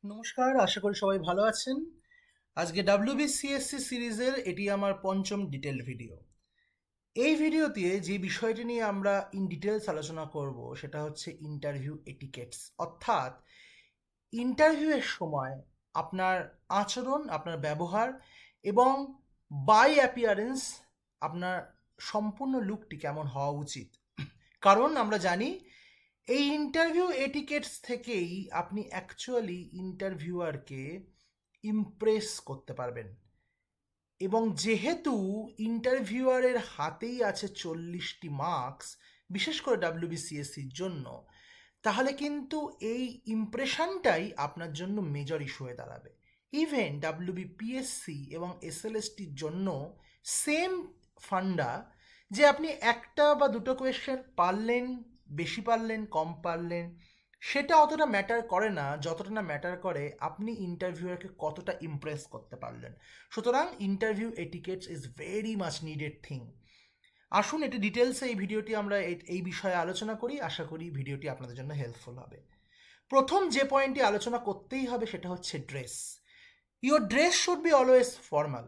নমস্কার, আশা করি সবাই ভালো আছেন। আজকে WBCSC সিরিজের এটি আমার পঞ্চম ডিটেল ভিডিও। এই ভিডিওতে যে বিষয়টি নিয়ে আমরা ইন ডিটেলস আলোচনা করব সেটা হচ্ছে ইন্টারভিউ এটিকেটস, অর্থাৎ ইন্টারভিউয়ের সময় আপনার আচরণ, আপনার ব্যবহার এবং বাই অ্যাপিয়ারেন্স আপনার সম্পূর্ণ লুকটি কেমন হওয়া উচিত। কারণ আমরা জানি এই ইন্টারভিউ এটিকেটস থেকেই আপনি অ্যাকচুয়ালি ইন্টারভিউয়ারকে ইমপ্রেস করতে পারবেন। এবং যেহেতু ইন্টারভিউয়ারের হাতেই আছে 40টি মার্কস, বিশেষ করে WBCSCর জন্য, তাহলে কিন্তু এই ইমপ্রেশনটাই আপনার জন্য মেজর ইস্যু হয়ে দাঁড়াবে। ইভেন WBPSC এবং SLSTর জন্য সেম ফান্ডা, যে আপনি একটা বা দুটো কোয়েশ্চেন পারলেন, বেশি পারলেন, কম পারলেন, সেটা অতটা ম্যাটার করে না যতটা না ম্যাটার করে আপনি ইন্টারভিউয়ারকে কতটা ইমপ্রেস করতে পারলেন। সুতরাং interview etiquettes is very much needed thing. আসুন এটি ডিটেলসে এই ভিডিওটি আমরা এই বিষয়ে আলোচনা করি। আশা করি ভিডিওটি আপনাদের জন্য হেল্পফুল হবে। প্রথম যে পয়েন্টটি আলোচনা করতেই হবে সেটা হচ্ছে dress. Your dress should be always formal.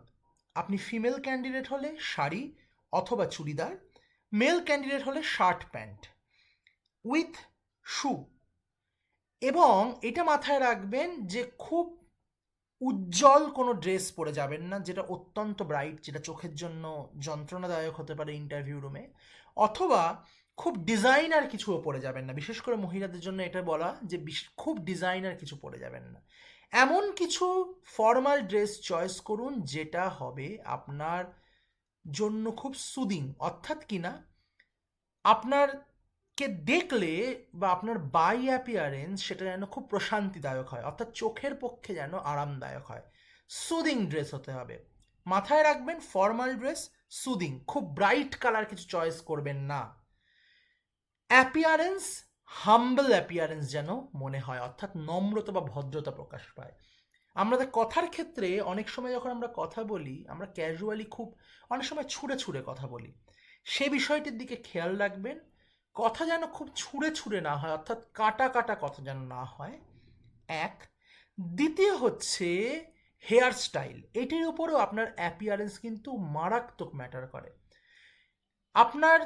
আপনি ফিমেল ক্যান্ডিডেট হলে শাড়ি অথবা চুড়িদার, মেল ক্যান্ডিডেট হলে শার্ট প্যান্ট উইথ শু। এবং এটা মাথায় রাখবেন যে খুব উজ্জ্বল কোনো ড্রেস পরে যাবেন না, যেটা অত্যন্ত ব্রাইট, যেটা চোখের জন্য যন্ত্রণাদায়ক হতে পারে ইন্টারভিউ রুমে। অথবা খুব ডিজাইনার কিছুও পরে যাবেন না, বিশেষ করে মহিলাদের জন্য এটা বলা যে খুব ডিজাইনার কিছু পরে যাবেন না। এমন কিছু ফর্মাল ড্রেস চয়েস করুন যেটা হবে আপনার জন্য খুব সুদিং, অর্থাৎ কিনা আপনারকে দেখলে বা আপনার বাই অ্যাপিয়ারেন্স সেটা যেন খুব প্রশান্তিদায়ক হয়, অর্থাৎ চোখের পক্ষে যেন আরামদায়ক হয়। সুদিং ড্রেস হতে হবে। মাথায় রাখবেন ফর্মাল ড্রেস সুদিং, খুব ব্রাইট কালার কিছু চয়েস করবেন না। অ্যাপিয়ারেন্স হাম্বল অ্যাপিয়ারেন্স যেন মনে হয়, অর্থাৎ নম্রতা বা ভদ্রতা প্রকাশ পায়। আমাদের কথার ক্ষেত্রে অনেক সময় যখন আমরা কথা বলি, আমরা ক্যাজুয়ালি খুব অনেক সময় ছুঁড়ে ছুঁড়ে কথা বলি। সে বিষয়টির দিকে খেয়াল রাখবেন, কথা যেন খুব ছুঁড়ে ছুঁড়ে না হয়, অর্থাৎ কাটা কাটা কথা যেন না হয়। এক। দ্বিতীয় হচ্ছে হেয়ার স্টাইল। এটির উপরেও আপনার অ্যাপিয়ারেন্স কিন্তু মারাত্মক ম্যাটার করে। আপনার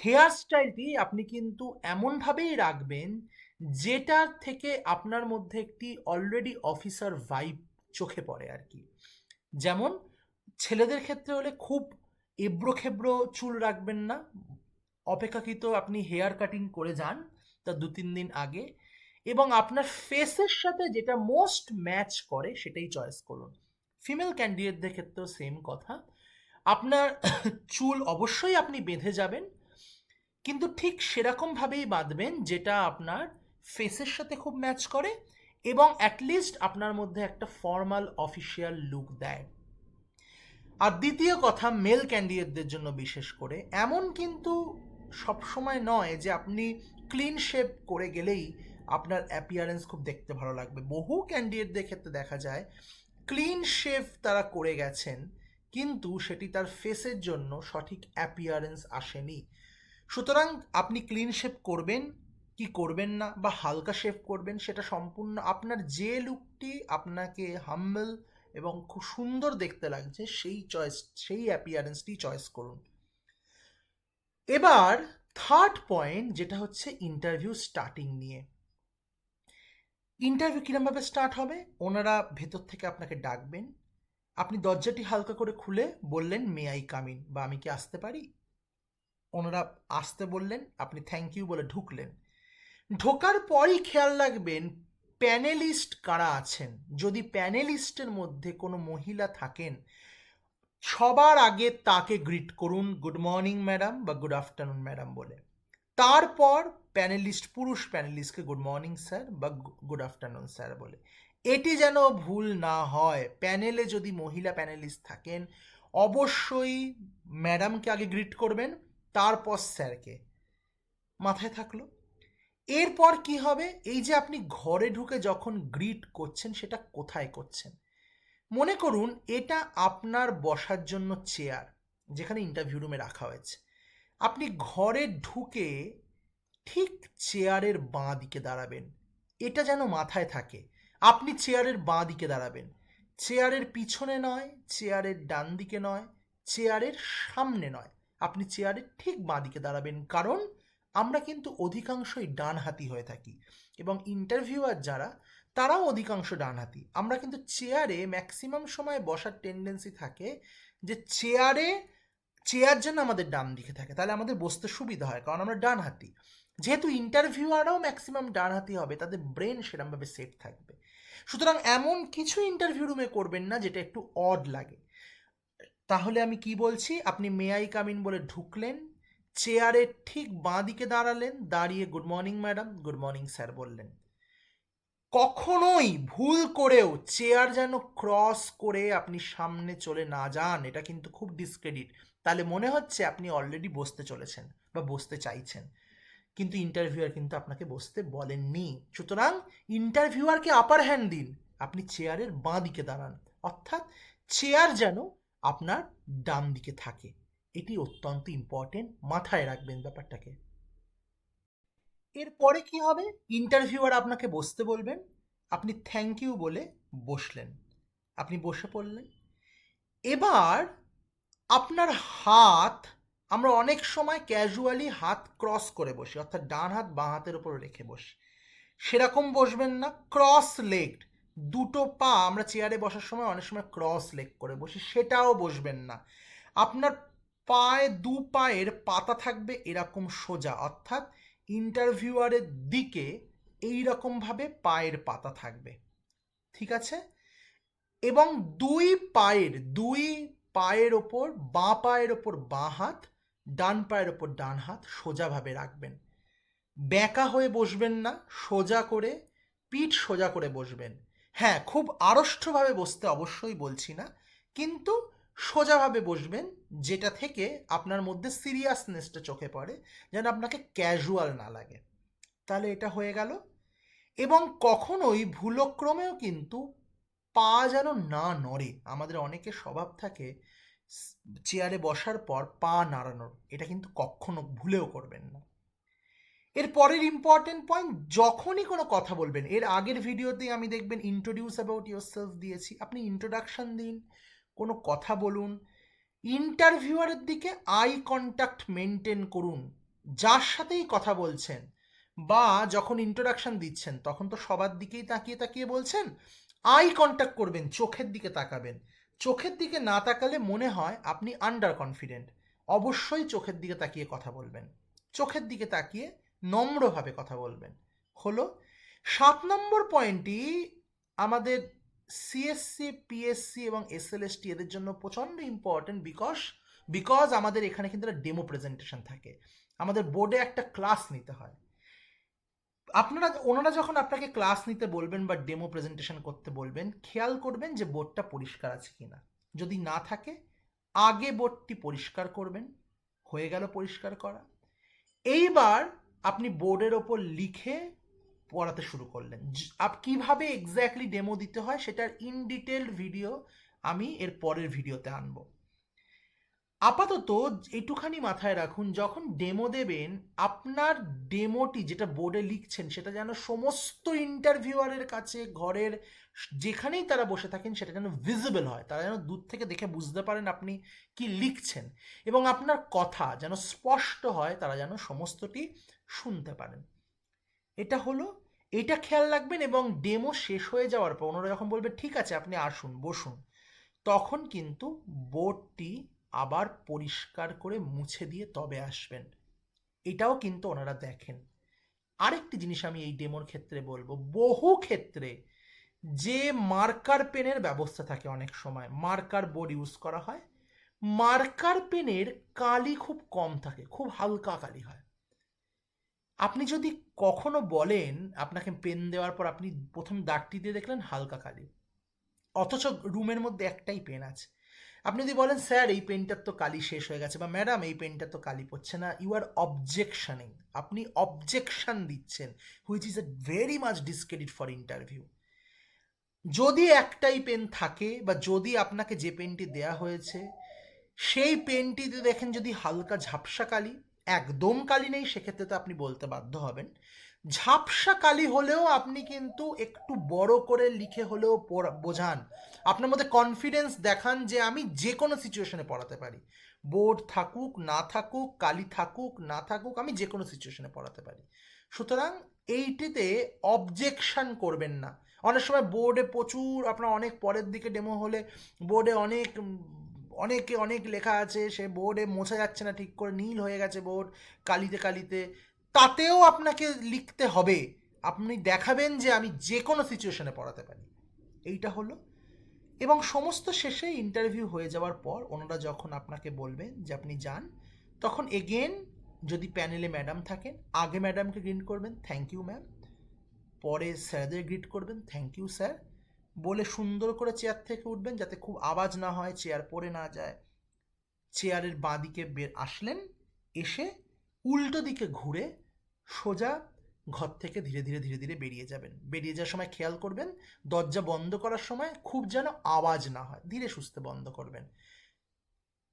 হেয়ার স্টাইলটি আপনি কিন্তু এমনভাবেই রাখবেন যেটার থেকে আপনার মধ্যে একটি অলরেডি অফিসার ভাইব চোখে পড়ে আর কি। যেমন ছেলেদের ক্ষেত্রে হলে খুব এবড়ো খেবড়ো চুল রাখবেন না, অপেক্ষাকৃত আপনি হেয়ার কাটিং করে যান তার 2-3 দিন আগে, এবং আপনার ফেসের সাথে যেটা মোস্ট ম্যাচ করে সেটাই চয়েস করুন। ফিমেল ক্যান্ডিডেটদের ক্ষেত্রেও সেম কথা। আপনার চুল অবশ্যই আপনি বেঁধে যাবেন, কিন্তু ঠিক সেরকমভাবেই বাঁধবেন যেটা আপনার ফেসের সাথে খুব ম্যাচ করে এবং অ্যাটলিস্ট আপনার মধ্যে একটা ফর্মাল অফিসিয়াল লুক দেয়। আর দ্বিতীয় কথা, মেল ক্যান্ডিডেটদের জন্য বিশেষ করে এমন কিন্তু সবসময় নয় যে আপনি ক্লিন শেভ করে গেলেই আপনার অ্যাপিয়ারেন্স খুব দেখতে ভালো লাগবে। বহু ক্যান্ডিডেটদের ক্ষেত্রে দেখা যায় ক্লিন শেভ তারা করে গেছেন, কিন্তু সেটি তার ফেসের জন্য সঠিক অ্যাপিয়ারেন্স আসেনি। সুতরাং আপনি ক্লিন শেভ করবেন কি করবেন না, বা হালকা শেভ করবেন, সেটা সম্পূর্ণ আপনার যে লুকটি আপনাকে হাম্বল এবং খুব সুন্দর দেখতে লাগছে সেই অ্যাপিয়ারেন্সটি চয়েস করুন। এবার থার্ড পয়েন্ট, যেটা হচ্ছে ইন্টারভিউ স্টার্টিং নিয়ে। ইন্টারভিউ কিরমভাবে স্টার্ট হবে? ওনারা ভেতর থেকে আপনাকে ডাকবেন, আপনি দরজাটি হালকা করে খুলে বললেন মে আই কাম ইন, বা আমি কি আসতে পারি। ওনারা আসতে বললেন, আপনি থ্যাংক ইউ বলে ঢুকলেন। ঢোকার পরই খেয়াল রাখবেন প্যানেলিস্ট কারা আছেন। যদি প্যানেলিস্টের মধ্যে কোনো মহিলা থাকেন, সবার আগে তাকে গ্রিট করুন গুড মর্নিং ম্যাডাম বা গুড আফটারনুন ম্যাডাম বলে। তারপর পুরুষ প্যানেলিস্টকে গুড মর্নিং স্যার বা গুড আফটারনুন স্যার বলে। এটি যেন ভুল না হয়। প্যানেলে যদি মহিলা প্যানেলিস্ট থাকেন, অবশ্যই ম্যাডামকে আগে গ্রিট করবেন, তারপর স্যারকে। মাথায় থাকলো? এরপর কি হবে? এই যে আপনি ঘরে ঢুকে যখন গ্রিট করছেন, সেটা কোথায় করছেন? মনে করুন এটা আপনার বসার জন্য চেয়ার, যেখানে ইন্টারভিউ রুমে রাখা হয়েছে। আপনি ঘরে ঢুকে ঠিক চেয়ারের বাঁ দিকে দাঁড়াবেন, এটা যেন মাথায় থাকে। আপনি চেয়ারের বাঁ দিকে দাঁড়াবেন, চেয়ারের পিছনে নয়, চেয়ারের ডান দিকে নয়, চেয়ারের সামনে নয়, আপনি চেয়ারের ঠিক বাঁ দিকে দাঁড়াবেন। কারণ আমরা কিন্তু অধিকাংশই ডানহাতি হয়ে থাকি এবং ইন্টারভিউয়ার যারা তারাও অধিকাংশ ডানহাতি। আমরা কিন্তু চেয়ারে ম্যাক্সিমাম সময় বসার টেন্ডেন্সি থাকে যে চেয়ার যেন আমাদের ডান দিকে থাকে, তাহলে আমাদের বসতে সুবিধা হয়, কারণ আমরা ডানহাতি। যেহেতু ইন্টারভিউয়ারও ম্যাক্সিমাম ডানহাতি হবে, তাদের ব্রেন সেরকমভাবে সেট থাকবে। সুতরাং এমন কিছু ইন্টারভিউ রুমে করবেন না যেটা একটু অড লাগে। তাহলে আমি কি বলছি, আপনি মে আই কামিন বলে ঢুকলেন, চেয়ারের ঠিক বাঁ দিকে দাঁড়ালেন, দাঁড়িয়ে good morning madam, good morning sir বললেন। কখনোই ভুল করেও চেয়ার যেন ক্রস করে আপনি সামনে চলে না যান, এটা কিন্তু খুব ডিসক্রেডিট। তাহলে মনে হচ্ছে আপনি অলরেডি বসতে চলেছেন বা বসতে চাইছেন, কিন্তু ইন্টারভিউয়ার কিন্তু আপনাকে বসতে বলেননি। সুতরাং ইন্টারভিউয়ারকে আপার হ্যান্ড দিন, আপনি চেয়ারের বাঁ দিকে দাঁড়ান, অর্থাৎ চেয়ার যেন আপনার ডান দিকে থাকে। এটি অত্যন্ত ইম্পর্টেন্ট, মাথায় রাখবেন ব্যাপারটাকে। এরপরে কি হবে, ইন্টারভিউয়ার আপনাকে বসতে বলবেন, আপনি থ্যাংক ইউ বলে বসলেন, আপনি বসে পড়লেন। এবার আপনার হাত, আমরা অনেক সময় ক্যাজুয়ালি হাত ক্রস করে বসি, অর্থাৎ ডান হাত বাঁ হাতের উপর রেখে বসি। সেরকম বসবেন না, ক্রস লেগড, দুটো পা আমরা চেয়ারে বসার সময় অনেক সময় ক্রস লেগ করে বসি, সেটাও বসবেন না। আপনার দু পায়ের পাতা থাকবে এরকম সোজা, অর্থাৎ ইন্টারভিউয়ারের দিকে এইরকমভাবে পায়ের পাতা থাকবে, ঠিক আছে? এবং দুই পায়ের ওপর, বাঁ পায়ের ওপর বাঁ হাত, ডান পায়ের ওপর ডান হাত সোজাভাবে রাখবেন। বেঁকা হয়ে বসবেন না, সোজা করে, পিঠ সোজা করে বসবেন। হ্যাঁ, খুব আড়ষ্টভাবে বসতে অবশ্যই বলছি না, কিন্তু সোজাভাবে বসবেন, যেটা থেকে আপনার মধ্যে সিরিয়াসনেসটা চোখে পড়ে, যেন আপনাকে ক্যাজুয়াল না লাগে। তাহলে এটা হয়ে গেল। এবং কখনোই ভুলক্রমেও কিন্তু পা যেন না নড়ে। আমাদের অনেকের স্বভাব থাকে চেয়ারে বসার পর পা নাড়ানোর, এটা কিন্তু কখনো ভুলেও করবেন না। এর পরের ইম্পর্টেন্ট পয়েন্ট, যখনই কোনো কথা বলবেন, এর আগের ভিডিওতে আমি দেখবেন ইন্ট্রোডিউস অ্যাবাউট ইয়োরসেলফ দিয়েছি, আপনি ইন্ট্রোডাকশন দিন, কোনো কথা বলুন, ইন্টারভিউয়ারের দিকে আই কন্ট্যাক্ট মেনটেন করুন, যার সাথেই কথা বলছেন। বা যখন ইন্ট্রোডাকশন দিচ্ছেন তখন তো সবার দিকেই তাকিয়ে তাকিয়ে বলছেন, আই কন্ট্যাক্ট করবেন, চোখের দিকে তাকাবেন। চোখের দিকে না তাকালে মনে হয় আপনি আন্ডার কনফিডেন্ট। অবশ্যই চোখের দিকে তাকিয়ে কথা বলবেন, চোখের দিকে তাকিয়ে নম্রভাবে কথা বলবেন। হলো 7 নম্বর পয়েন্টটি আমাদের সিএসসি, পিএসসি এবং এসএলএসটি এদের জন্য প্রচণ্ড ইম্পর্টেন্ট, বিকজ আমাদের এখানে কিন্তু একটা ডেমো প্রেজেন্টেশন থাকে, আমাদের বোর্ডে একটা ক্লাস নিতে হয়। ওনারা যখন আপনাকে ক্লাস নিতে বলবেন বা ডেমো প্রেজেন্টেশন করতে বলবেন, খেয়াল করবেন যে বোর্ডটা পরিষ্কার আছে কিনা। যদি না থাকে, আগে বোর্ডটি পরিষ্কার করবেন। হয়ে গেল পরিষ্কার করা। এইবার আপনি বোর্ডের ওপর লিখে পড়াতে শুরু করলেন। কিভাবে এক্স্যাক্টলি ডেমো দিতে হয় সেটার ইন ডিটেলড ভিডিও আমি এর পরের ভিডিওতে আনবো। আপাতত একটুখানি মাথায় রাখুন, যখন ডেমো দেবেন, আপনার ডেমোটি যেটা বোর্ডে লিখছেন সেটা যেন সমস্ত ইন্টারভিউয়ারের কাছে, ঘরের যেখানেই তারা বসে থাকেন, সেটা যেন ভিজিবল হয়, তারা যেন দূর থেকে দেখে বুঝতে পারেন আপনি কি লিখছেন, এবং আপনার কথা যেন স্পষ্ট হয়, তারা যেন সমস্তটি শুনতে পারেন। এটা হলো, এটা খেয়াল রাখবেন। এবং ডেমো শেষ হয়ে যাওয়ার পর ওনারা যখন বলবে ঠিক আছে আপনি আসুন বসুন, তখন কিন্তু বোর্ডটি আবার পরিষ্কার করে মুছে দিয়ে তবে আসবেন। এটাও কিন্তু ওনারা দেখেন। আরেকটি জিনিস আমি এই ডেমোর ক্ষেত্রে বলবো, বহু ক্ষেত্রে যে মার্কার পেনের ব্যবস্থা থাকে, অনেক সময় মার্কার বোর্ড ইউজ করা হয়, মার্কার পেনের কালি খুব কম থাকে, খুব হালকা কালি হয়। আপনি যদি কখনো বলেন, আপনাকে পেন দেওয়ার পর আপনি প্রথম দাগটি দিয়ে দেখলেন হালকা কালি, অথচ রুমের মধ্যে একটাই পেন আছে, আপনি যদি বলেন স্যার এই পেনটার তো কালি শেষ হয়ে গেছে, বা ম্যাডাম এই পেনটার তো কালি পড়ছে না, ইউ আর অবজেকশনিং, আপনি অবজেকশন দিচ্ছেন, which is a very much discredit for interview. যদি একটাই পেন থাকে, বা যদি আপনাকে যে পেনটি দেয়া হয়েছে সেই পেনটিতে দেখেন যদি হালকা ঝাপসা কালি, একদম কালি নেই, সেক্ষেত্রে তো আপনি বলতে বাধ্য হবেন ঝাপসা কালি হলেও আপনি কিন্তু একটু বড় করে লিখে হলেও বোঝান, আপনার মধ্যে কনফিডেন্স দেখান যে আমি যে কোনো সিচুয়েশনে পড়াতে পারি। বোর্ড থাকুক না থাকুক, কালি থাকুক না থাকুক, আমি যে কোনো সিচুয়েশনে পড়াতে পারি। সুতরাং এইটিতে অবজেকশন করবেন না। অনেক সময় বোর্ডে প্রচুর, আপনার অনেক পরের দিকে ডেমো হলে বোর্ডে অনেকে অনেক লেখা আছে, সে বোর্ডে মোছা যাচ্ছে না ঠিক করে, নীল হয়ে গেছে বোর্ড কালিতে কালিতে, তাতেও আপনাকে লিখতে হবে। আপনি দেখাবেন যে আমি যে কোনো সিচুয়েশনে পড়াতে পারি। এইটা হলো। এবং সমস্ত শেষে ইন্টারভিউ হয়ে যাওয়ার পর ওনারা যখন আপনাকে বলবেন যে আপনি যান, তখন এগেন যদি প্যানেলে ম্যাডাম থাকেন, আগে ম্যাডামকে গ্রিট করবেন, থ্যাংক ইউ ম্যাম। পরে স্যারদের গ্রিট করবেন, থ্যাংক ইউ স্যার বলে সুন্দর করে চেয়ার থেকে উঠবেন, যাতে খুব আওয়াজ না হয়, চেয়ার পড়ে না যায়। চেয়ারের বাঁ দিকে আসলেন, এসে উল্টো দিকে ঘুরে সোজা ঘর থেকে ধীরে ধীরে ধীরে ধীরে বেরিয়ে যাবেন। বেরিয়ে যাওয়ার সময় খেয়াল করবেন দরজা বন্ধ করার সময় খুব যেন আওয়াজ না হয়, ধীরে সুস্থে বন্ধ করবেন।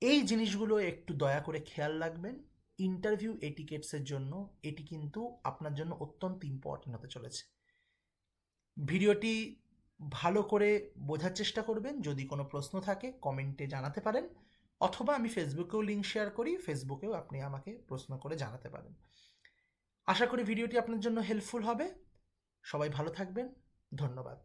এই জিনিসগুলো একটু দয়া করে খেয়াল রাখবেন। ইন্টারভিউ এটিকেটসের জন্য এটি কিন্তু আপনার জন্য অত্যন্ত ইম্পর্টেন্ট হতে চলেছে। ভিডিওটি ভালো করে বোঝার চেষ্টা করবেন। যদি কোনো প্রশ্ন থাকে কমেন্টে জানাতে পারেন, অথবা আমি ফেসবুকেও লিঙ্ক শেয়ার করি, ফেসবুকেও আপনি আমাকে প্রশ্ন করে জানাতে পারেন। আশা করি ভিডিওটি আপনার জন্য হেল্পফুল হবে। সবাই ভালো থাকবেন। ধন্যবাদ।